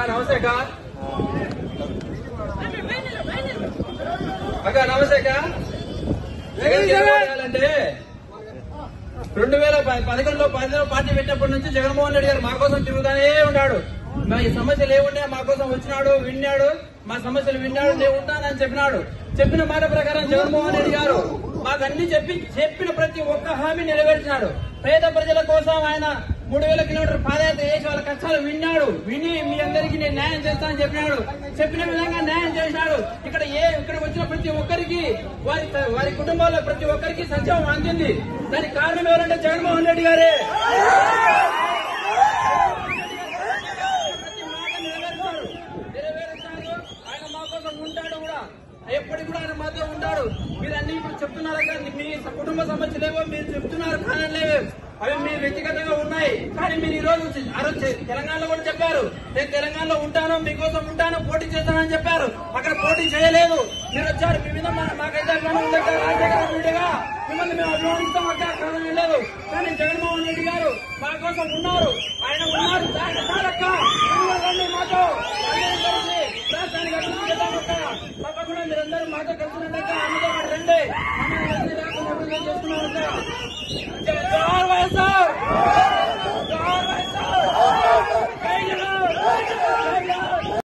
నమస్తే అక్క. అక్క నమస్తే అక్క. అంటే 2011లో పార్టీ పెట్టినప్పటి నుంచి జగన్మోహన్ రెడ్డి గారు మా కోసం తిరుగుతానే ఉన్నాడు. మా ఈ సమస్యలు ఏముండే మా కోసం వచ్చినాడు, విన్నాడు, మా సమస్యలు విన్నాడు, నేను ఉంటానని చెప్పినాడు. చెప్పిన మాట ప్రకారం జగన్మోహన్ రెడ్డి గారు మాకు అన్ని చెప్పిన ప్రతి ఒక్క హామీ నెరవేర్చినాడు. పేద ప్రజల కోసం ఆయన 3000 కిలోమీటర్ పాదయాత్ర చేసి వాళ్ళ కష్టాలు విని మీ అందరికీ నేను న్యాయం చేస్తానని చెప్పినాడు. చెప్పిన విధంగా న్యాయం చేసినాడు. ఇక్కడ వచ్చిన ప్రతి ఒక్కరికి వారి కుటుంబాల్లో ప్రతి ఒక్కరికి సంక్షేమం అందింది. దానికి కారణం ఎవరంటే జగన్మోహన్ రెడ్డి గారే. నెరవేరుస్తాడు. ఆయన మా కోసం ఉంటాడు కూడా, ఎప్పటికి కూడా ఆయన మాతో ఉంటాడు. మీరు అన్ని ఇప్పుడు చెప్తున్నారు కదా, మీ కుటుంబ సమస్యలేవో మీరు చెప్తున్నారు, కానలేవో అవి మీ వ్యక్తిగతంగా ఉన్నాయి. కానీ మీరు ఈ రోజు తెలంగాణలో కూడా చెప్పారు, నేను తెలంగాణలో ఉంటాను, మీకోసం ఉంటాను, పోటీ చేస్తానని చెప్పారు. అక్కడ పోటీ చేయలేదు, మీరు వచ్చారు. మీ మీద మాకైతే అభిమానం ఉండగా రాజశేఖర రెడ్డిగా మిమ్మల్ని మేము అభిమానిస్తాం అక్కడ కారణం లేదు. కానీ జగన్మోహన్ రెడ్డి గారు మా కోసం ఉన్నారు, ఆయన ఉన్నారు. మాతో రాష్ట్రానికి అభివృద్ధి చేద్దామక్క. తప్పకుండా మీరందరూ మాతో కలిసినట్టు అన్నతో రండి, అభివృద్ధి చేస్తున్నాం.